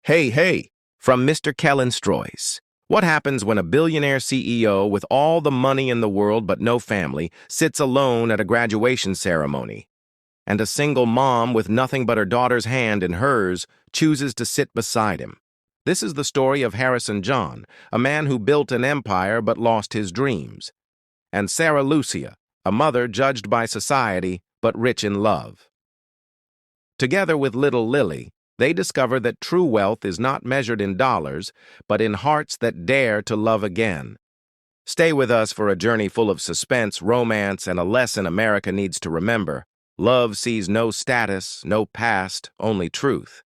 Hey, from Mr. Kellen Stroyce. What happens when a billionaire CEO with all the money in the world but no family sits alone at a graduation ceremony, and a single mom with nothing but her daughter's hand in hers chooses to sit beside him? This is the story of Harrison John, a man who built an empire but lost his dreams, and Sarah Lucia, a mother judged by society but rich in love. Together with little Lily, they discover that true wealth is not measured in dollars, but in hearts that dare to love again. Stay with us for a journey full of suspense, romance, and a lesson America needs to remember. Love sees no status, no past, only truth.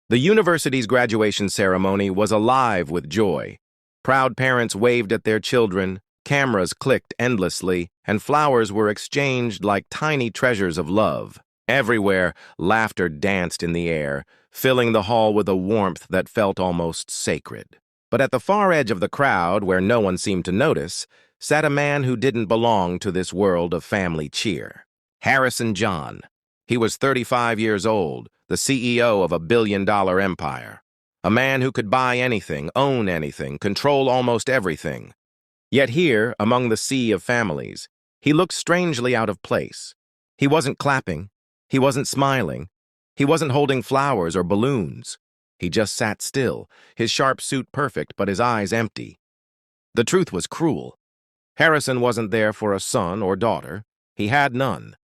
The university's graduation ceremony was alive with joy. Proud parents waved at their children, cameras clicked endlessly, and flowers were exchanged like tiny treasures of love. Everywhere, laughter danced in the air, filling the hall with a warmth that felt almost sacred. But at the far edge of the crowd, where no one seemed to notice, sat a man who didn't belong to this world of family cheer. Harrison John. He was 35 years old, the CEO of a billion-dollar empire. A man who could buy anything, own anything, control almost everything. Yet here, among the sea of families, he looked strangely out of place. He wasn't clapping. He wasn't smiling. He wasn't holding flowers or balloons. He just sat still, his sharp suit perfect, but his eyes empty. The truth was cruel. Harrison wasn't there for a son or daughter. He had none.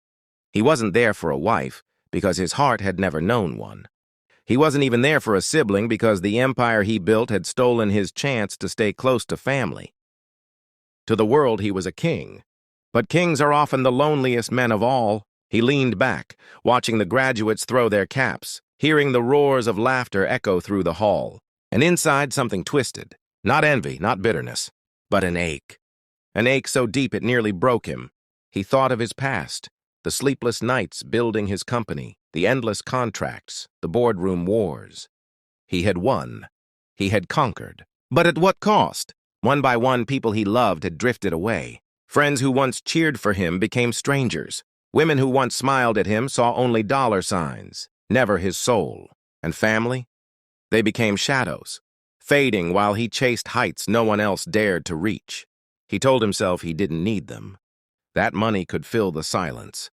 He wasn't there for a wife, because his heart had never known one. He wasn't even there for a sibling, because the empire he built had stolen his chance to stay close to family. To the world, he was a king. But kings are often the loneliest men of all. He leaned back, watching the graduates throw their caps, hearing the roars of laughter echo through the hall. And inside, something twisted. Not envy, not bitterness, but an ache. An ache so deep it nearly broke him. He thought of his past, the sleepless nights building his company, the endless contracts, the boardroom wars. He had won. He had conquered. But at what cost? One by one, people he loved had drifted away. Friends who once cheered for him became strangers. Women who once smiled at him saw only dollar signs, never his soul. And family? They became shadows, fading while he chased heights no one else dared to reach. He told himself he didn't need them. That money could fill the silence.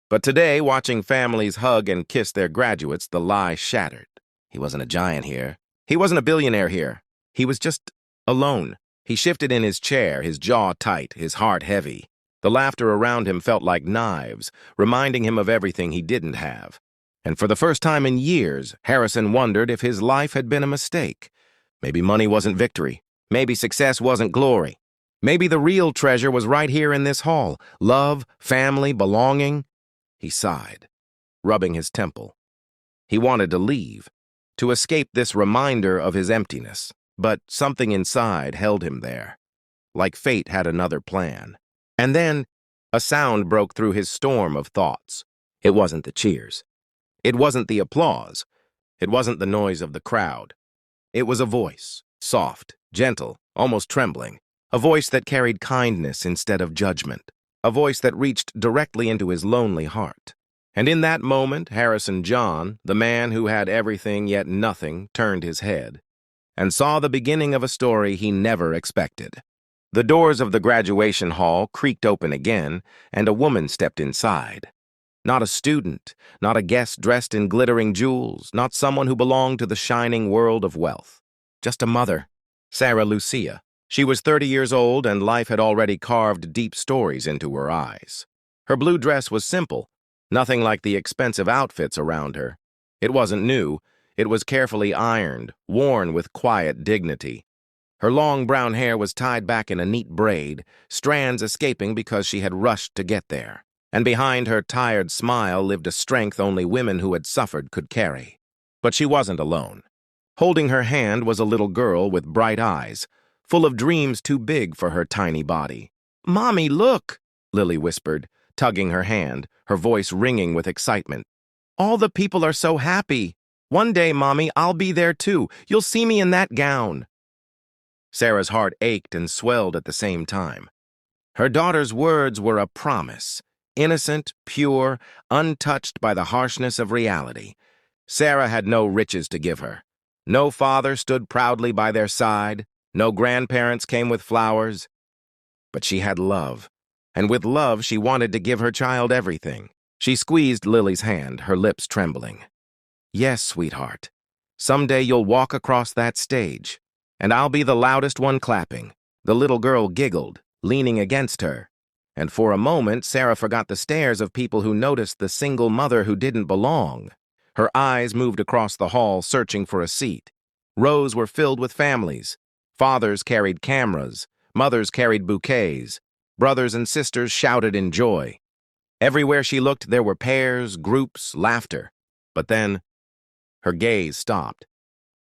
But today, watching families hug and kiss their graduates, the lie shattered. He wasn't a giant here. He wasn't a billionaire here. He was just alone. He shifted in his chair, his jaw tight, his heart heavy. The laughter around him felt like knives, reminding him of everything he didn't have. And for the first time in years, Harrison wondered if his life had been a mistake. Maybe money wasn't victory. Maybe success wasn't glory. Maybe the real treasure was right here in this hall. Love, family, belonging. He sighed, rubbing his temple. He wanted to leave, to escape this reminder of his emptiness. But something inside held him there, like fate had another plan. And then, a sound broke through his storm of thoughts. It wasn't the cheers. It wasn't the applause. It wasn't the noise of the crowd. It was a voice, soft, gentle, almost trembling. A voice that carried kindness instead of judgment. A voice that reached directly into his lonely heart. And in that moment, Harrison John, the man who had everything yet nothing, turned his head and saw the beginning of a story he never expected. The doors of the graduation hall creaked open again, and a woman stepped inside. Not a student, not a guest dressed in glittering jewels, not someone who belonged to the shining world of wealth. Just a mother, Sarah Lucia. She was 30 years old, and life had already carved deep stories into her eyes. Her blue dress was simple, nothing like the expensive outfits around her. It wasn't new. It was carefully ironed, worn with quiet dignity. Her long brown hair was tied back in a neat braid, strands escaping because she had rushed to get there. And behind her tired smile lived a strength only women who had suffered could carry. But she wasn't alone. Holding her hand was a little girl with bright eyes, full of dreams too big for her tiny body. "Mommy, look," Lily whispered, tugging her hand, her voice ringing with excitement. "All the people are so happy. One day, Mommy, I'll be there too. You'll see me in that gown." Sarah's heart ached and swelled at the same time. Her daughter's words were a promise, innocent, pure, untouched by the harshness of reality. Sarah had no riches to give her. No father stood proudly by their side. No grandparents came with flowers. But she had love, and with love she wanted to give her child everything. She squeezed Lily's hand, her lips trembling. Yes, sweetheart. Someday you'll walk across that stage, and I'll be the loudest one clapping. The little girl giggled, leaning against her. And for a moment, Sarah forgot the stares of people who noticed the single mother who didn't belong. Her eyes moved across the hall, searching for a seat. Rows were filled with families. Fathers carried cameras. Mothers carried bouquets. Brothers and sisters shouted in joy. Everywhere she looked, there were pairs, groups, laughter. But then, her gaze stopped.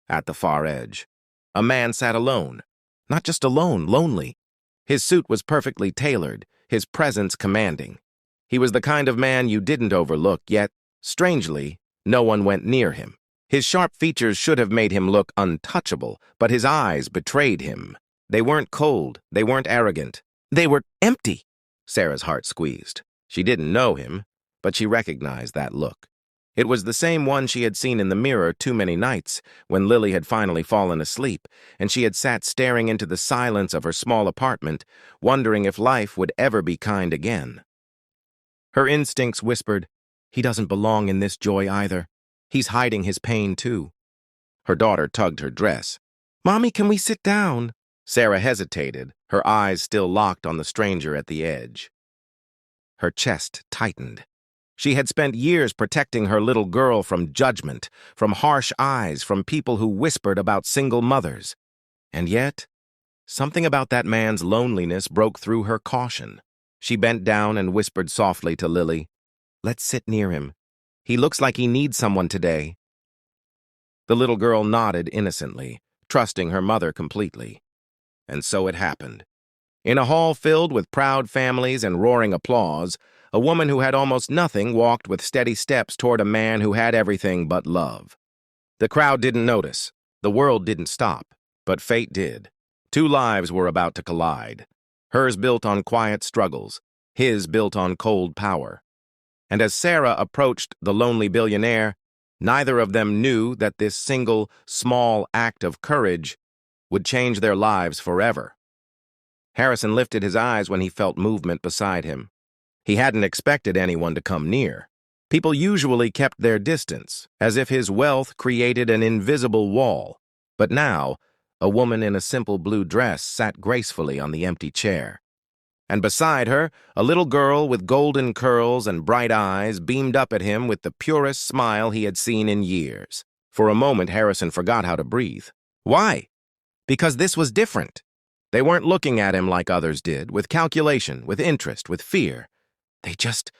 At the far edge, a man sat alone. Not just alone, lonely. His suit was perfectly tailored, his presence commanding. He was the kind of man you didn't overlook, yet, strangely, no one went near him. His sharp features should have made him look untouchable, but his eyes betrayed him. They weren't cold, they weren't arrogant. They were empty. Sarah's heart squeezed. She didn't know him, but she recognized that look. It was the same one she had seen in the mirror too many nights, when Lily had finally fallen asleep, and she had sat staring into the silence of her small apartment, wondering if life would ever be kind again. Her instincts whispered, "He doesn't belong in this joy either. He's hiding his pain too." Her daughter tugged her dress. "Mommy, can we sit down?" Sarah hesitated, her eyes still locked on the stranger at the edge. Her chest tightened. She had spent years protecting her little girl from judgment, from harsh eyes, from people who whispered about single mothers. And yet, something about that man's loneliness broke through her caution. She bent down and whispered softly to Lily, "Let's sit near him. He looks like he needs someone today." The little girl nodded innocently, trusting her mother completely. And so it happened. In a hall filled with proud families and roaring applause, a woman who had almost nothing walked with steady steps toward a man who had everything but love. The crowd didn't notice. The world didn't stop. But fate did. Two lives were about to collide. Hers built on quiet struggles, his built on cold power. And as Sarah approached the lonely billionaire, neither of them knew that this single, small act of courage would change their lives forever. Harrison lifted his eyes when he felt movement beside him. He hadn't expected anyone to come near. People usually kept their distance, as if his wealth created an invisible wall. But now, a woman in a simple blue dress sat gracefully on the empty chair. And beside her, a little girl with golden curls and bright eyes beamed up at him with the purest smile he had seen in years. For a moment, Harrison forgot how to breathe. Why? Because this was different. They weren't looking at him like others did, with calculation, with interest, with fear. They just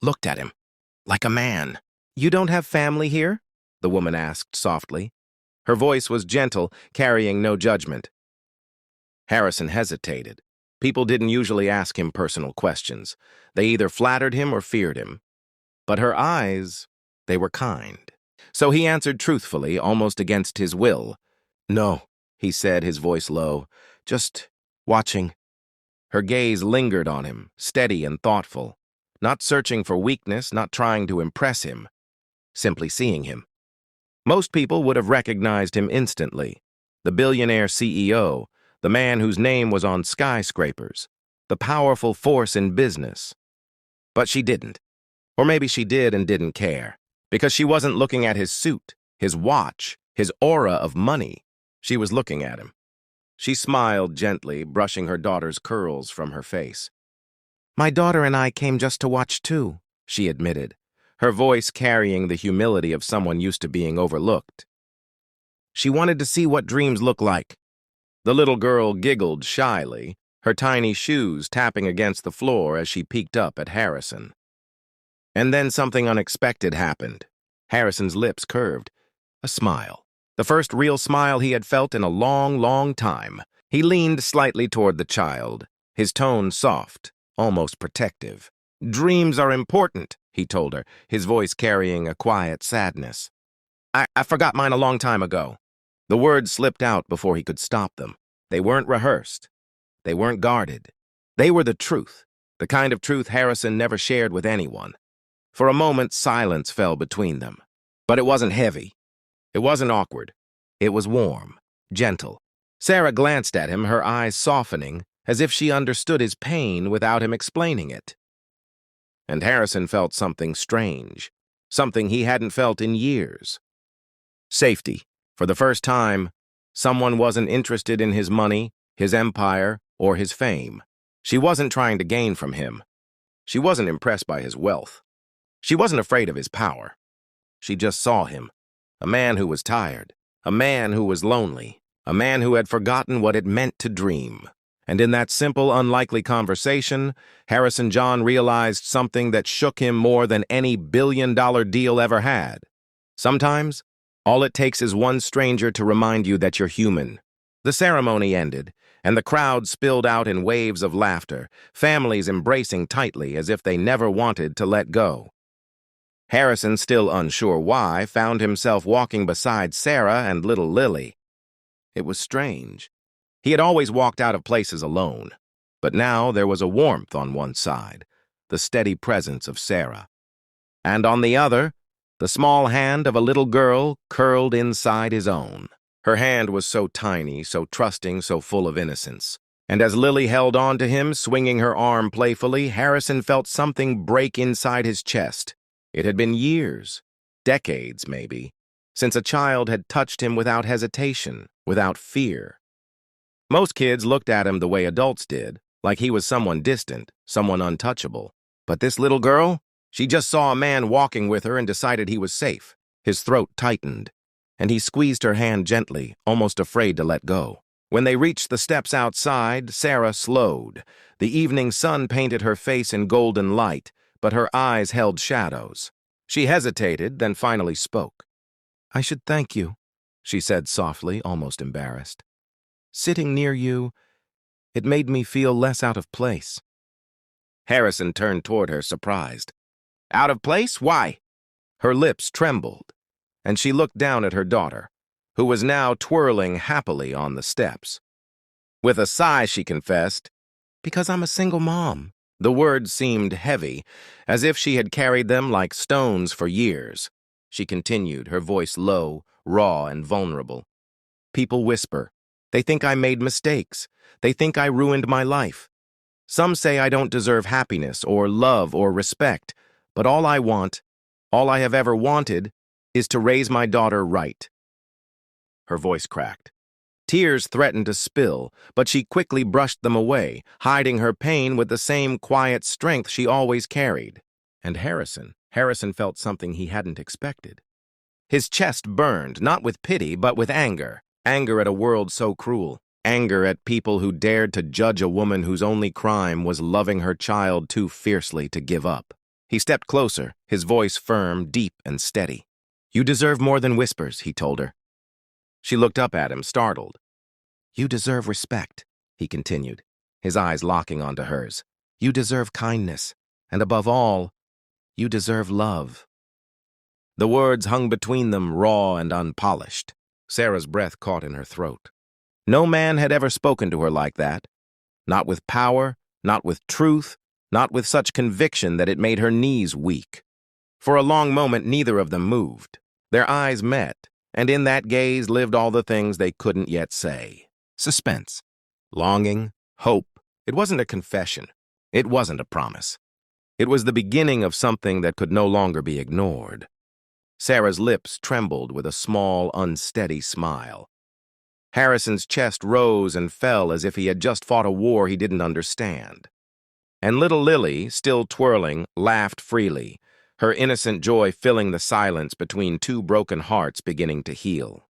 looked at him, like a man. "You don't have family here?" the woman asked softly. Her voice was gentle, carrying no judgment. Harrison hesitated. People didn't usually ask him personal questions. They either flattered him or feared him. But her eyes, they were kind. So he answered truthfully, almost against his will. "No," he said, his voice low. "Just watching." Her gaze lingered on him, steady and thoughtful, not searching for weakness, not trying to impress him, simply seeing him. Most people would have recognized him instantly. The billionaire CEO, the man whose name was on skyscrapers, the powerful force in business. But she didn't. Or maybe she did and didn't care, because she wasn't looking at his suit, his watch, his aura of money. She was looking at him. She smiled gently, brushing her daughter's curls from her face. "My daughter and I came just to watch too," she admitted, her voice carrying the humility of someone used to being overlooked. She wanted to see what dreams look like. The little girl giggled shyly, her tiny shoes tapping against the floor as she peeked up at Harrison. And then something unexpected happened. Harrison's lips curved. A smile. The first real smile he had felt in a long, long time. He leaned slightly toward the child, his tone soft, almost protective. "Dreams are important," he told her, his voice carrying a quiet sadness. I forgot mine a long time ago." The words slipped out before he could stop them. They weren't rehearsed. They weren't guarded. They were the truth, the kind of truth Harrison never shared with anyone. For a moment, silence fell between them. But it wasn't heavy. It wasn't awkward. It was warm, gentle. Sarah glanced at him, her eyes softening, as if she understood his pain without him explaining it. And Harrison felt something strange, something he hadn't felt in years. Safety. For the first time, someone wasn't interested in his money, his empire, or his fame. She wasn't trying to gain from him. She wasn't impressed by his wealth. She wasn't afraid of his power. She just saw him, a man who was tired, a man who was lonely, a man who had forgotten what it meant to dream. And in that simple, unlikely conversation, Harrison John realized something that shook him more than any billion-dollar deal ever had. Sometimes, all it takes is one stranger to remind you that you're human. The ceremony ended, and the crowd spilled out in waves of laughter, families embracing tightly as if they never wanted to let go. Harrison, still unsure why, found himself walking beside Sarah and little Lily. It was strange. He had always walked out of places alone, but now there was a warmth on one side, the steady presence of Sarah. And on the other, the small hand of a little girl curled inside his own. Her hand was so tiny, so trusting, so full of innocence. And as Lily held on to him, swinging her arm playfully, Harrison felt something break inside his chest. It had been years, decades maybe, since a child had touched him without hesitation, without fear. Most kids looked at him the way adults did, like he was someone distant, someone untouchable. But this little girl, she just saw a man walking with her and decided he was safe. His throat tightened, and he squeezed her hand gently, almost afraid to let go. When they reached the steps outside, Sarah slowed. The evening sun painted her face in golden light, but her eyes held shadows. She hesitated, then finally spoke. "I should thank you," she said softly, almost embarrassed. "Sitting near you, it made me feel less out of place." Harrison turned toward her, surprised. "Out of place? Why?" Her lips trembled, and she looked down at her daughter, who was now twirling happily on the steps. With a sigh, she confessed, "Because I'm a single mom." The words seemed heavy, as if she had carried them like stones for years. She continued, her voice low, raw, and vulnerable. "People whisper. They think I made mistakes. They think I ruined my life. Some say I don't deserve happiness or love or respect, but all I want, all I have ever wanted, is to raise my daughter right." Her voice cracked. Tears threatened to spill, but she quickly brushed them away, hiding her pain with the same quiet strength she always carried. And Harrison felt something he hadn't expected. His chest burned, not with pity, but with anger. Anger at a world so cruel. Anger at people who dared to judge a woman whose only crime was loving her child too fiercely to give up. He stepped closer, his voice firm, deep, and steady. "You deserve more than whispers," he told her. She looked up at him, startled. "You deserve respect," he continued, his eyes locking onto hers. "You deserve kindness, and above all, you deserve love." The words hung between them, raw and unpolished. Sarah's breath caught in her throat. No man had ever spoken to her like that. Not with power, not with truth, not with such conviction that it made her knees weak. For a long moment, neither of them moved. Their eyes met, and in that gaze lived all the things they couldn't yet say. Suspense, longing, hope. It wasn't a confession. It wasn't a promise. It was the beginning of something that could no longer be ignored. Sarah's lips trembled with a small, unsteady smile. Harrison's chest rose and fell as if he had just fought a war he didn't understand. And little Lily, still twirling, laughed freely, her innocent joy filling the silence between two broken hearts beginning to heal.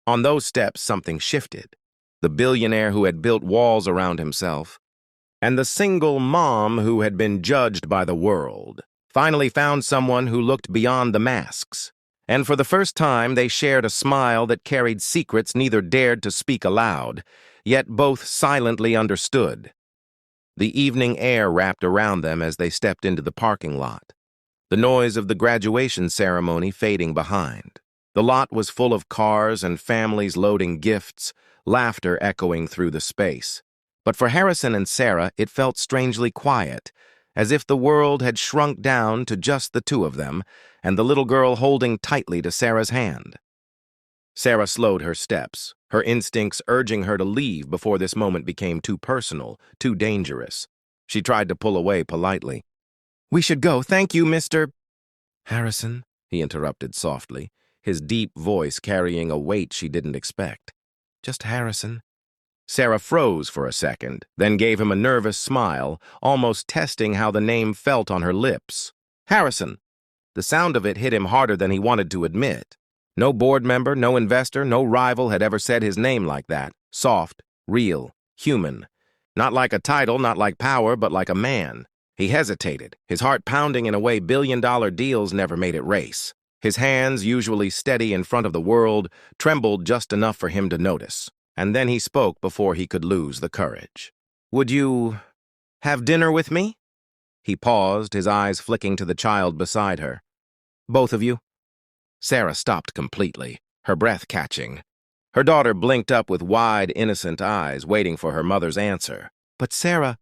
On those steps, something shifted. The billionaire who had built walls around himself, and the single mom who had been judged by the world, finally found someone who looked beyond the masks. And for the first time, they shared a smile that carried secrets neither dared to speak aloud, yet both silently understood. The evening air wrapped around them as they stepped into the parking lot, the noise of the graduation ceremony fading behind. The lot was full of cars and families loading gifts, laughter echoing through the space. But for Harrison and Sarah, it felt strangely quiet, as if the world had shrunk down to just the two of them and the little girl holding tightly to Sarah's hand. Sarah slowed her steps, her instincts urging her to leave before this moment became too personal, too dangerous. She tried to pull away politely. "We should go, thank you, Mr. Harrison," he interrupted softly, his deep voice carrying a weight she didn't expect. "Just Harrison." Sarah froze for a second, then gave him a nervous smile, almost testing how the name felt on her lips. Harrison. The sound of it hit him harder than he wanted to admit. No board member, no investor, no rival had ever said his name like that. Soft, real, human. Not like a title, not like power, but like a man. He hesitated, his heart pounding in a way billion-dollar deals never made it race. His hands, usually steady in front of the world, trembled just enough for him to notice. And then he spoke before he could lose the courage. "Would you have dinner with me?" He paused, his eyes flicking to the child beside her. "Both of you?" Sarah stopped completely, her breath catching. Her daughter blinked up with wide, innocent eyes, waiting for her mother's answer. "But Sarah—"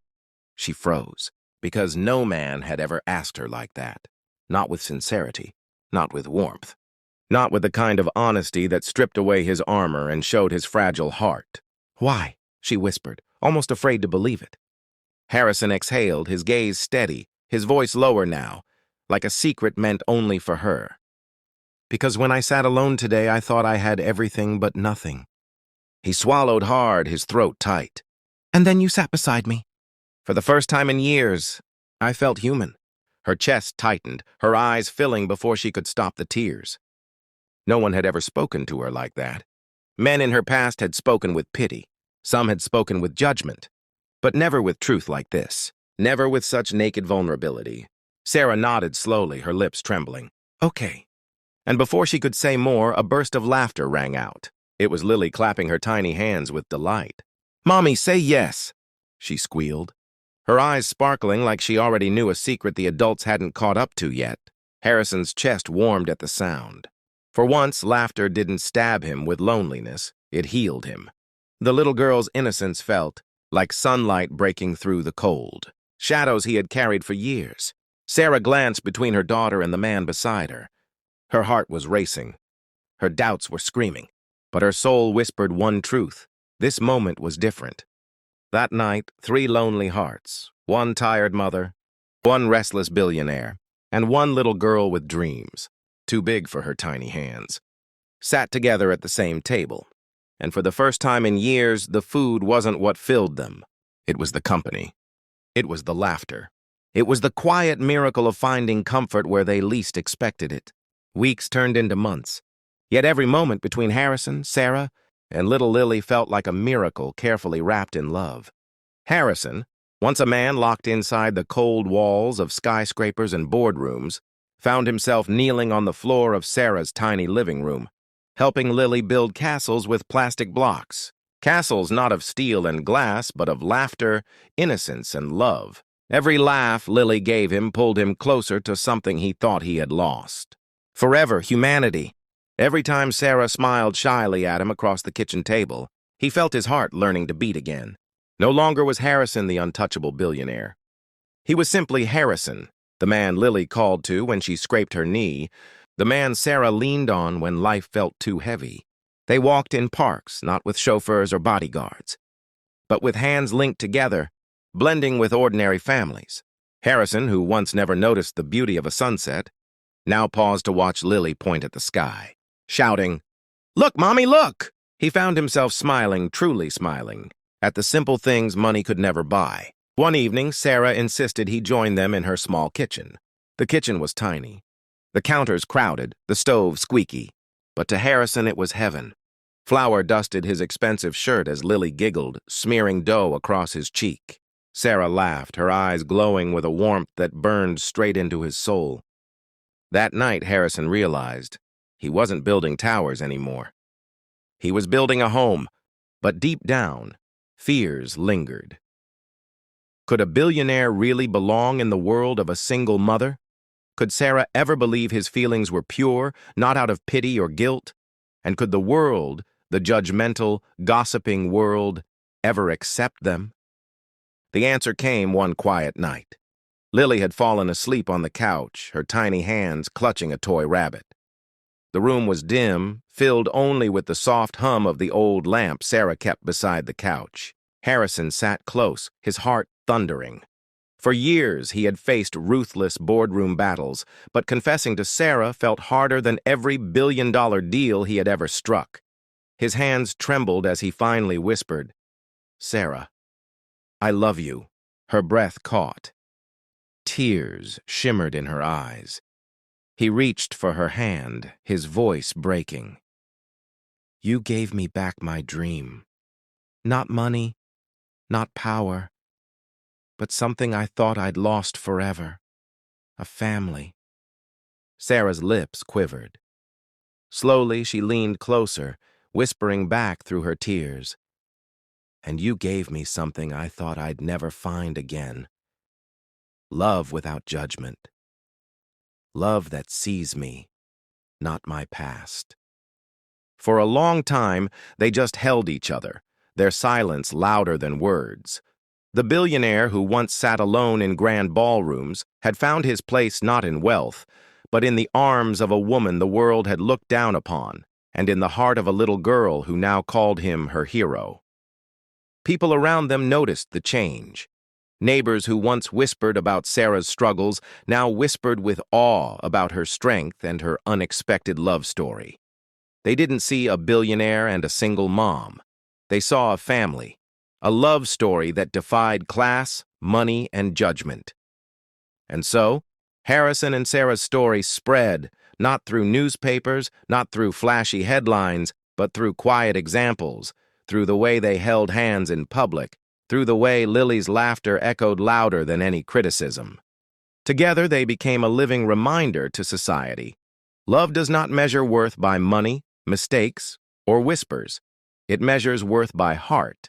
She froze, because no man had ever asked her like that. Not with sincerity, not with warmth. Not with the kind of honesty that stripped away his armor and showed his fragile heart. "Why?" she whispered, almost afraid to believe it. Harrison exhaled, his gaze steady, his voice lower now, like a secret meant only for her. "Because when I sat alone today, I thought I had everything but nothing." He swallowed hard, his throat tight. "And then you sat beside me. For the first time in years, I felt human." Her chest tightened, her eyes filling before she could stop the tears. No one had ever spoken to her like that. Men in her past had spoken with pity. Some had spoken with judgment. But never with truth like this. Never with such naked vulnerability. Sarah nodded slowly, her lips trembling. "Okay." And before she could say more, a burst of laughter rang out. It was Lily clapping her tiny hands with delight. "Mommy, say yes," she squealed. Her eyes sparkling like she already knew a secret the adults hadn't caught up to yet. Harrison's chest warmed at the sound. For once, laughter didn't stab him with loneliness. It healed him. The little girl's innocence felt like sunlight breaking through the cold. Shadows he had carried for years. Sarah glanced between her daughter and the man beside her. Her heart was racing. Her doubts were screaming. But her soul whispered one truth. This moment was different. That night, 3 lonely hearts, 1 tired mother, 1 restless billionaire, and 1 little girl with dreams, too big for her tiny hands, sat together at the same table. And for the first time in years, the food wasn't what filled them. It was the company. It was the laughter. It was the quiet miracle of finding comfort where they least expected it. Weeks turned into months. Yet every moment between Harrison, Sarah, and little Lily felt like a miracle carefully wrapped in love. Harrison, once a man locked inside the cold walls of skyscrapers and boardrooms, found himself kneeling on the floor of Sarah's tiny living room, helping Lily build castles with plastic blocks. Castles not of steel and glass, but of laughter, innocence, and love. Every laugh Lily gave him pulled him closer to something he thought he had lost. Forever, humanity. Every time Sarah smiled shyly at him across the kitchen table, he felt his heart learning to beat again. No longer was Harrison the untouchable billionaire. He was simply Harrison, the man Lily called to when she scraped her knee, the man Sarah leaned on when life felt too heavy. They walked in parks, not with chauffeurs or bodyguards, but with hands linked together, blending with ordinary families. Harrison, who once never noticed the beauty of a sunset, now paused to watch Lily point at the sky, shouting, "Look, Mommy, look!" He found himself smiling, truly smiling, at the simple things money could never buy. One evening, Sarah insisted he join them in her small kitchen. The kitchen was tiny, the counters crowded, the stove squeaky, but to Harrison it was heaven. Flour dusted his expensive shirt as Lily giggled, smearing dough across his cheek. Sarah laughed, her eyes glowing with a warmth that burned straight into his soul. That night, Harrison realized he wasn't building towers anymore. He was building a home, but deep down, fears lingered. Could a billionaire really belong in the world of a single mother? Could Sarah ever believe his feelings were pure, not out of pity or guilt? And could the world, the judgmental, gossiping world, ever accept them? The answer came one quiet night. Lily had fallen asleep on the couch, her tiny hands clutching a toy rabbit. The room was dim, filled only with the soft hum of the old lamp Sarah kept beside the couch. Harrison sat close, his heart thundering. For years, he had faced ruthless boardroom battles, but confessing to Sarah felt harder than every billion-dollar deal he had ever struck. His hands trembled as he finally whispered, "Sarah, I love you." Her breath caught. Tears shimmered in her eyes. He reached for her hand, his voice breaking. "You gave me back my dream. Not money, not power, but something I thought I'd lost forever. A family." Sarah's lips quivered. Slowly, she leaned closer, whispering back through her tears, "And you gave me something I thought I'd never find again. Love without judgment. Love that sees me, not my past." For a long time, they just held each other, their silence louder than words. The billionaire who once sat alone in grand ballrooms had found his place not in wealth, but in the arms of a woman the world had looked down upon, and in the heart of a little girl who now called him her hero. People around them noticed the change. Neighbors who once whispered about Sarah's struggles now whispered with awe about her strength and her unexpected love story. They didn't see a billionaire and a single mom. They saw a family, a love story that defied class, money, and judgment. And so, Harrison and Sarah's story spread, not through newspapers, not through flashy headlines, but through quiet examples, through the way they held hands in public, through the way Lily's laughter echoed louder than any criticism. Together, they became a living reminder to society. Love does not measure worth by money, mistakes, or whispers. It measures worth by heart.